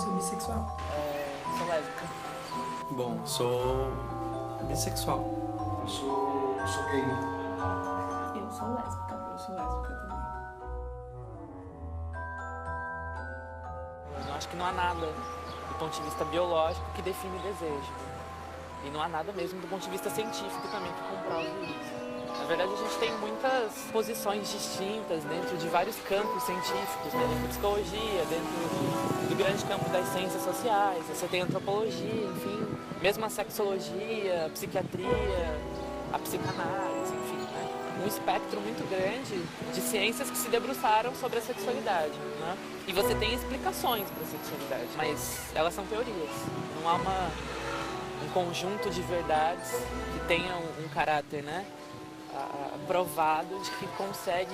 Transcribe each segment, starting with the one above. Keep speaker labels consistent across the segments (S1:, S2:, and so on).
S1: sou bissexual.
S2: Sou lésbica.
S3: Bom, sou bissexual.
S4: Eu sou gay.
S5: Eu sou lésbica.
S1: Eu sou lésbica também.
S2: Eu acho que não há nada do ponto de vista biológico que define desejo. E não há nada mesmo do ponto de vista científico também que comprove isso. Na verdade, a gente tem muitas posições distintas dentro de vários campos científicos, né? Dentro da psicologia, dentro do grande campo das ciências sociais. Você tem antropologia, enfim, mesmo a sexologia, a psiquiatria, a psicanálise, enfim, né? Um espectro muito grande de ciências que se debruçaram sobre a sexualidade, né? E você tem explicações para a sexualidade, mas elas são teorias. Não há um conjunto de verdades que tenha um caráter, né, provado de que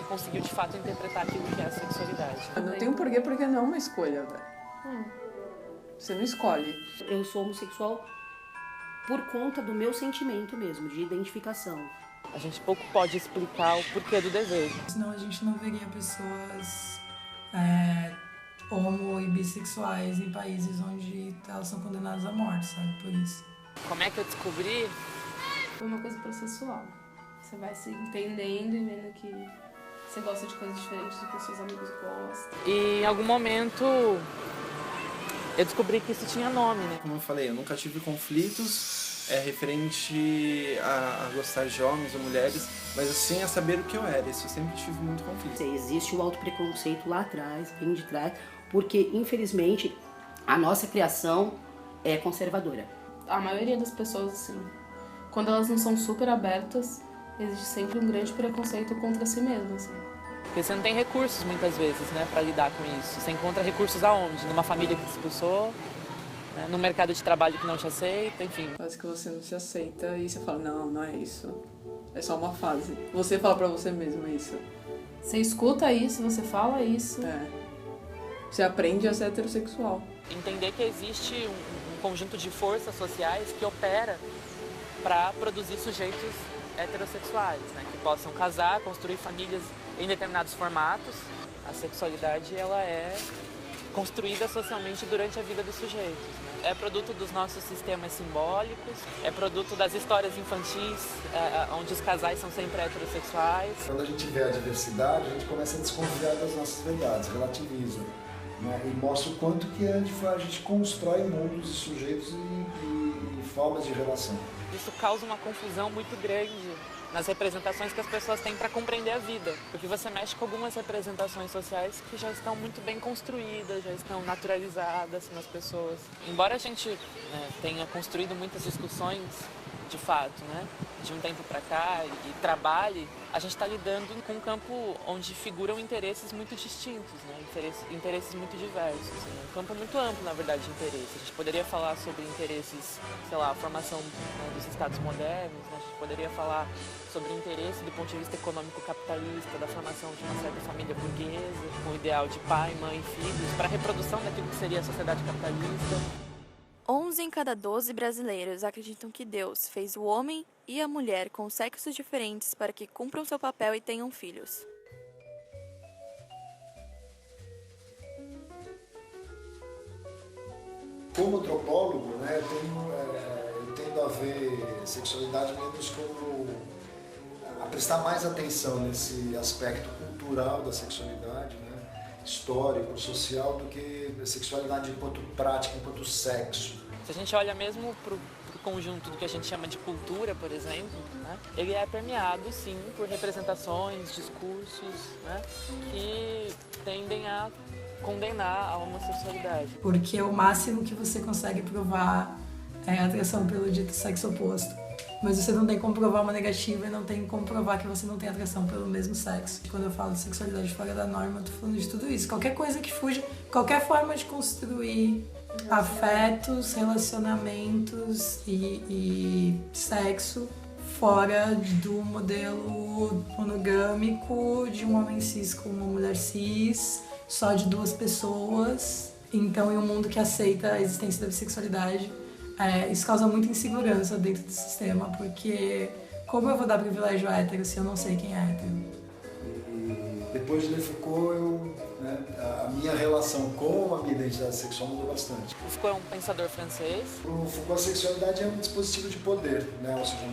S2: conseguiu de fato interpretar aquilo que é a sexualidade.
S1: Não tem um porquê, porque não é uma escolha, velho. Você não escolhe.
S5: Eu sou homossexual por conta do meu sentimento mesmo, de identificação.
S2: A gente pouco pode explicar o porquê do desejo.
S1: Senão a gente não veria pessoas homo e bissexuais em países onde elas são condenadas à morte, sabe? Por isso.
S2: Como é que eu descobri?
S6: Foi uma coisa processual. Você vai se entendendo e vendo que você gosta de coisas diferentes do que os seus amigos gostam.
S2: E em algum momento eu descobri que isso tinha nome, né?
S3: Como eu falei, eu nunca tive conflitos referente a gostar de homens ou mulheres, mas assim a saber o que eu era. Isso eu sempre tive muito conflito.
S5: Existe o autopreconceito lá atrás, bem de trás, porque infelizmente a nossa criação é conservadora.
S6: A maioria das pessoas, assim, quando elas não são super abertas, existe sempre um grande preconceito contra si mesma, assim.
S2: Porque você não tem recursos muitas vezes, né, para lidar com isso. Você encontra recursos aonde? Numa família que te expulsou, né, no mercado de trabalho que não te aceita, enfim.
S1: Parece que você não se aceita e você fala, não é isso. É só uma fase. Você fala pra você mesmo isso.
S6: Você escuta isso, você fala isso.
S1: Você aprende a ser heterossexual.
S2: Entender que existe um conjunto de forças sociais que opera para produzir sujeitos heterossexuais, né, que possam casar, construir famílias em determinados formatos. A sexualidade ela é construída socialmente durante a vida dos sujeitos, né? É produto dos nossos sistemas simbólicos, é produto das histórias infantis, onde os casais são sempre heterossexuais.
S4: Quando a gente vê a diversidade, a gente começa a desconfiar das nossas verdades, relativiza, né? E mostra o quanto que a gente constrói mundos e sujeitos e formas de relação.
S2: Isso causa uma confusão muito grande nas representações que as pessoas têm para compreender a vida. Porque você mexe com algumas representações sociais que já estão muito bem construídas, já estão naturalizadas nas pessoas. Embora a gente tenha construído muitas discussões, de fato, né, de um tempo para cá e trabalhe, a gente está lidando com um campo onde figuram interesses muito distintos, né, interesses muito diversos. Né, um campo muito amplo, na verdade, de interesses. A gente poderia falar sobre interesses, sei lá, a formação, né, dos estados modernos, né, a gente poderia falar sobre interesse do ponto de vista econômico capitalista, da formação de uma certa família burguesa, com o ideal de pai, mãe e filhos, para a reprodução daquilo que seria a sociedade capitalista.
S7: 11 em cada 12 brasileiros acreditam que Deus fez o homem e a mulher com sexos diferentes para que cumpram seu papel e tenham filhos.
S4: Como antropólogo, né, eu tendo a ver sexualidade menos como a prestar mais atenção nesse aspecto cultural da sexualidade, né, histórico, social, do que a sexualidade enquanto prática, enquanto sexo.
S2: Se a gente olha mesmo para o conjunto do que a gente chama de cultura, por exemplo, né, ele é permeado, sim, por representações, discursos, né, que tendem a condenar a homossexualidade.
S1: Porque o máximo que você consegue provar é a atração pelo dito sexo oposto. Mas você não tem como provar uma negativa e não tem como provar que você não tem atração pelo mesmo sexo. Quando eu falo de sexualidade fora da norma, eu tô falando de tudo isso. Qualquer coisa que fuja, qualquer forma de construir afetos, relacionamentos e sexo fora do modelo monogâmico de um homem cis com uma mulher cis, só de duas pessoas. Então, em um mundo que aceita a existência da bissexualidade, isso causa muita insegurança dentro do sistema, porque como eu vou dar privilégio hétero se eu não sei quem é hétero?
S4: E depois de ler Foucault, a minha relação com a minha identidade sexual mudou bastante.
S2: O Foucault é um pensador francês.
S4: Para o Foucault, a sexualidade é um dispositivo de poder, né? Ou seja,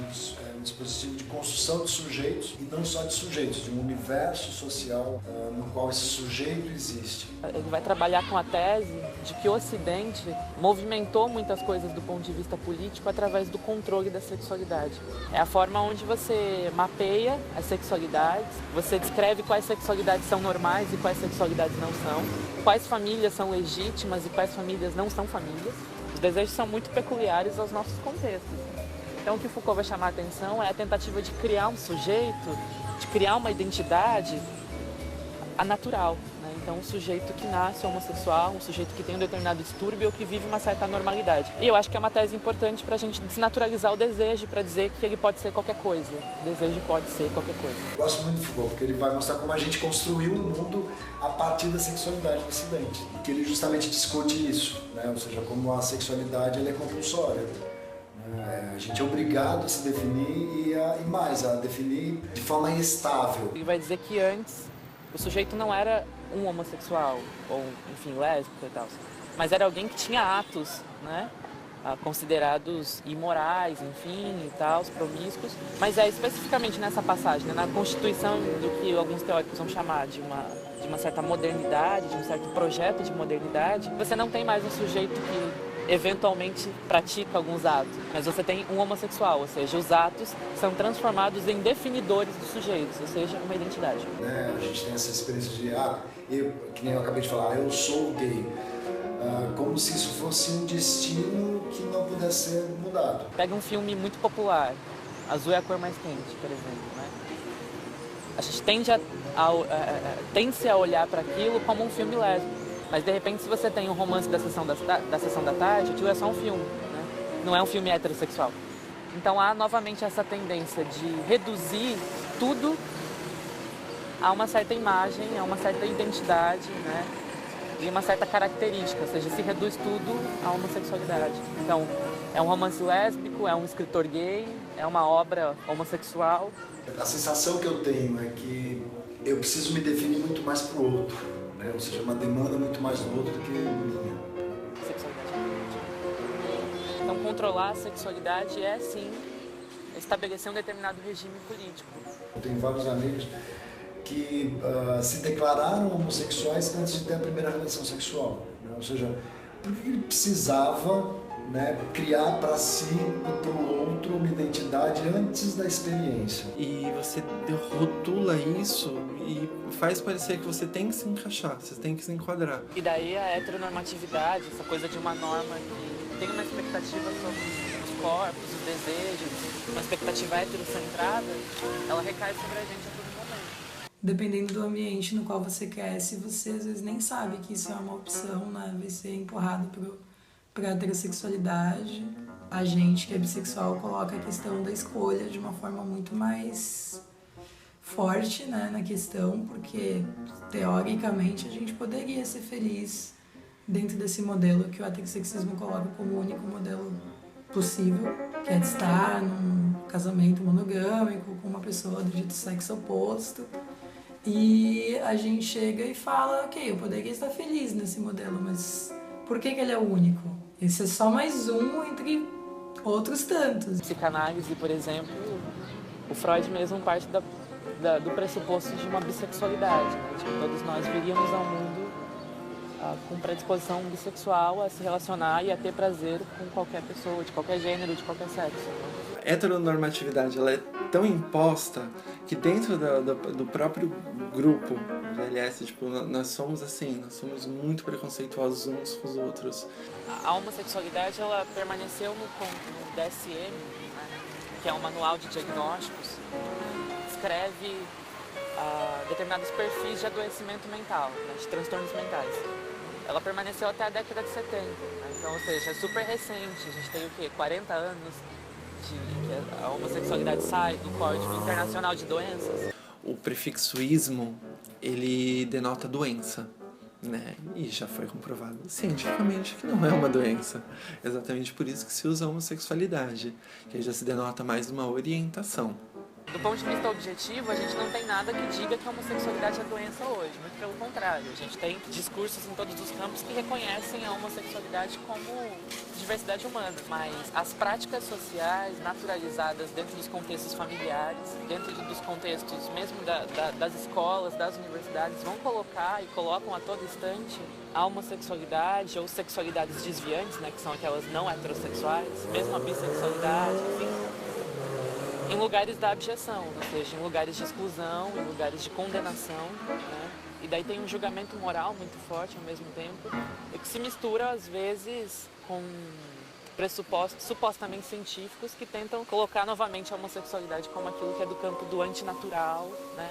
S4: um dispositivo de construção de sujeitos, e não só de sujeitos, de um universo social no qual esse sujeito existe.
S2: Ele vai trabalhar com a tese de que o Ocidente movimentou muitas coisas do ponto de vista político através do controle da sexualidade. É a forma onde você mapeia as sexualidades, você descreve quais sexualidades são normais e quais sexualidades não são, quais famílias são legítimas e quais famílias não são famílias. Os desejos são muito peculiares aos nossos contextos. Então o que Foucault vai chamar a atenção é a tentativa de criar um sujeito, de criar uma identidade anatural. Então, um sujeito que nasce homossexual, um sujeito que tem um determinado distúrbio ou que vive uma certa normalidade. E eu acho que é uma tese importante para a gente desnaturalizar o desejo, para dizer que ele pode ser qualquer coisa. O desejo pode ser qualquer coisa.
S4: Eu gosto muito do Foucault, porque ele vai mostrar como a gente construiu o mundo a partir da sexualidade no Ocidente. E que ele justamente discute isso, né? Ou seja, como a sexualidade ela é compulsória. A gente é obrigado a se definir e mais, a definir de forma estável.
S2: Ele vai dizer que antes o sujeito não era um homossexual, ou enfim, lésbico e tal, mas era alguém que tinha atos, né, considerados imorais, enfim, e tal, promíscuos, mas é especificamente nessa passagem, né, na constituição do que alguns teóricos vão chamar de uma certa modernidade, de um certo projeto de modernidade, você não tem mais um sujeito que eventualmente pratica alguns atos, mas você tem um homossexual, ou seja, os atos são transformados em definidores dos sujeitos, ou seja, uma identidade.
S4: A gente tem essa experiência de, que nem eu acabei de falar, eu sou gay, como se isso fosse um destino que não pudesse ser mudado.
S2: Pega um filme muito popular, Azul é a Cor Mais Quente, por exemplo, né? A gente tende a olhar para aquilo como um filme lésbico. Mas de repente, se você tem um romance da sessão da tarde, aquilo é só um filme, né? Não é um filme heterossexual. Então há novamente essa tendência de reduzir tudo a uma certa imagem, a uma certa identidade, né? E uma certa característica, ou seja, se reduz tudo à homossexualidade. Então, é um romance lésbico, é um escritor gay, é uma obra homossexual.
S4: A sensação que eu tenho é que eu preciso me definir muito mais para o outro. Ou seja, uma demanda muito mais do outro do que minha.
S2: Sexualidade política. Então, controlar a sexualidade é, sim, estabelecer um determinado regime político.
S4: Eu tenho vários amigos que se declararam homossexuais antes de ter a primeira relação sexual. Né? Ou seja, porque ele precisava, né, criar para si e para o outro uma identidade antes da experiência.
S3: E você rotula isso e faz parecer que você tem que se encaixar, você tem que se enquadrar.
S2: E daí a heteronormatividade, essa coisa de uma norma que tem uma expectativa sobre os corpos, os desejos, uma expectativa heterocentrada, ela recai sobre a gente a todo momento.
S1: Dependendo do ambiente no qual você cresce, você às vezes nem sabe que isso é uma opção, né? Vai ser empurrado para a heterossexualidade. A gente que é bissexual coloca a questão da escolha de uma forma muito mais forte, né, na questão, porque teoricamente a gente poderia ser feliz dentro desse modelo que o heterossexismo coloca como o único modelo possível, que é de estar num casamento monogâmico com uma pessoa do dito sexo oposto. E a gente chega e fala, ok, eu poderia estar feliz nesse modelo, mas por que ele é o único? Esse é só mais um entre outros tantos.
S2: Psicanálise, por exemplo, o Freud mesmo parte do pressuposto de uma bissexualidade, né? Tipo, todos nós viríamos ao mundo com predisposição bissexual a se relacionar e a ter prazer com qualquer pessoa, de qualquer gênero, de qualquer sexo.
S3: A heteronormatividade ela é tão imposta que dentro do próprio grupo do LS, tipo, nós somos assim, nós somos muito preconceituosos uns com os outros.
S2: A homossexualidade ela permaneceu no DSM, né? Que é um manual de diagnósticos, descreve determinados perfis de adoecimento mental, né, de transtornos mentais. Ela permaneceu até a década de 70, né? Então, ou seja, é super recente, a gente tem o quê? 40 anos que a homossexualidade sai do Código Internacional de Doenças.
S3: O prefixo ismo, ele denota doença, né? E já foi comprovado cientificamente que não é uma doença. Exatamente por isso que se usa a homossexualidade, que aí já se denota mais uma orientação.
S2: Do ponto de vista objetivo, a gente não tem nada que diga que a homossexualidade é doença hoje, muito pelo contrário. A gente tem discursos em todos os campos que reconhecem a homossexualidade como diversidade humana, mas as práticas sociais naturalizadas dentro dos contextos familiares, dentro dos contextos mesmo das escolas, das universidades, vão colocar e colocam a todo instante a homossexualidade ou sexualidades desviantes, né, que são aquelas não heterossexuais, mesmo a bissexualidade, enfim, em lugares da abjeção, ou seja, em lugares de exclusão, em lugares de condenação, né? E daí tem um julgamento moral muito forte ao mesmo tempo, e que se mistura às vezes com pressupostos supostamente científicos que tentam colocar novamente a homossexualidade como aquilo que é do campo do antinatural, né?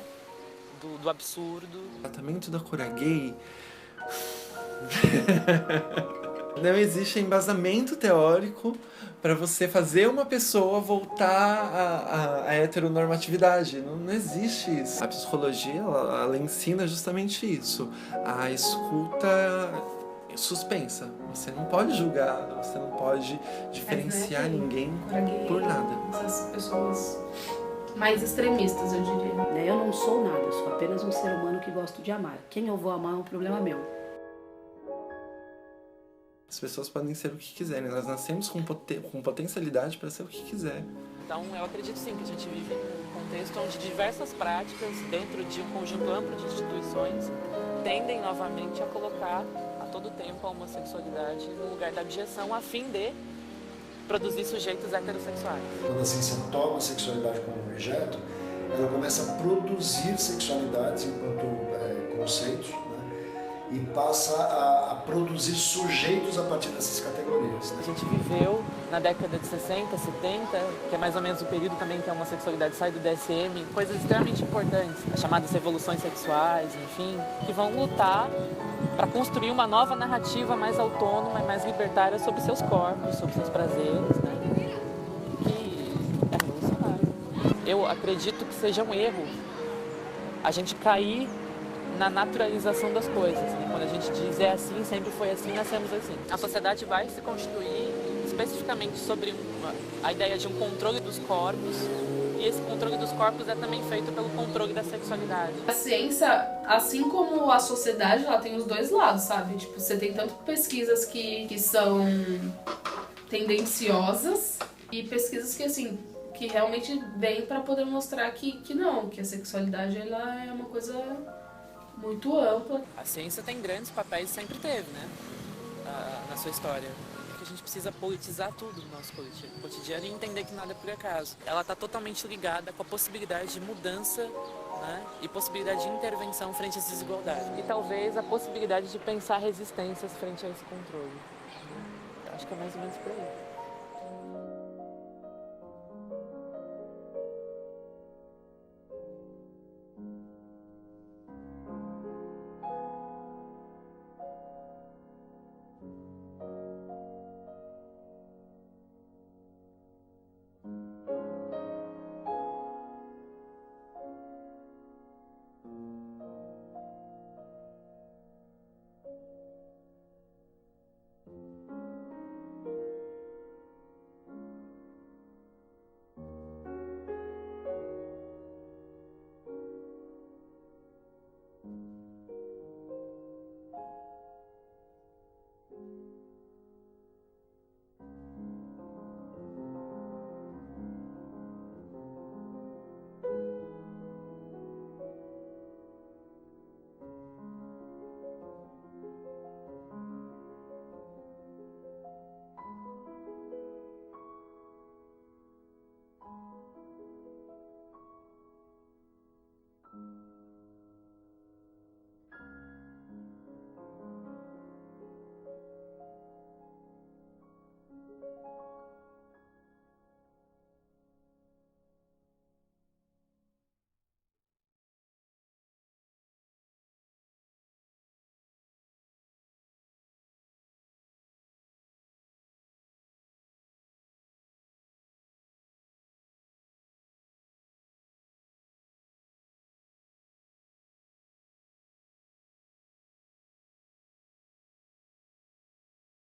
S2: Do absurdo.
S3: O tratamento da cura gay não existe embasamento teórico para você fazer uma pessoa voltar à heteronormatividade. Não existe isso. A psicologia, ela ensina justamente isso. A escuta suspensa. Você não pode julgar, você não pode diferenciar ninguém por nada.
S6: As pessoas mais extremistas, eu diria.
S5: Eu não sou nada, eu sou apenas um ser humano que gosto de amar. Quem eu vou amar é um problema meu.
S3: As pessoas podem ser o que quiserem, nós nascemos com potencialidade para ser o que quiser.
S2: Então eu acredito sim que a gente vive num contexto onde diversas práticas, dentro de um conjunto amplo de instituições, tendem novamente a colocar a todo tempo a homossexualidade no lugar da abjeção, a fim de produzir sujeitos heterossexuais.
S4: Quando a ciência toma a sexualidade como objeto, ela começa a produzir sexualidades enquanto conceitos, né? E passa a produzir sujeitos a partir dessas categorias. Né?
S2: A gente viveu na década de 60, 70, que é mais ou menos o período também que a homossexualidade sai do DSM, coisas extremamente importantes, as chamadas revoluções sexuais, enfim, que vão lutar para construir uma nova narrativa mais autônoma e mais libertária sobre seus corpos, sobre seus prazeres, né? Que é revolucionário. Eu acredito que seja um erro a gente cair na naturalização das coisas, né? Quando a gente diz é assim, sempre foi assim, nascemos assim. A sociedade vai se constituir especificamente sobre a ideia de um controle dos corpos, e esse controle dos corpos é também feito pelo controle da sexualidade.
S6: A ciência, assim como a sociedade, ela tem os dois lados, sabe? Tipo, você tem tanto pesquisas que são tendenciosas e pesquisas que, assim, que realmente vêm para poder mostrar que não, que a sexualidade ela é uma coisa muito ampla.
S2: A ciência tem grandes papéis, sempre teve, né? Na sua história. A gente precisa politizar tudo no nosso cotidiano e entender que nada é por acaso. Ela está totalmente ligada com a possibilidade de mudança, né? E possibilidade de intervenção frente às desigualdades. E talvez a possibilidade de pensar resistências frente a esse controle. Acho que é mais ou menos por aí.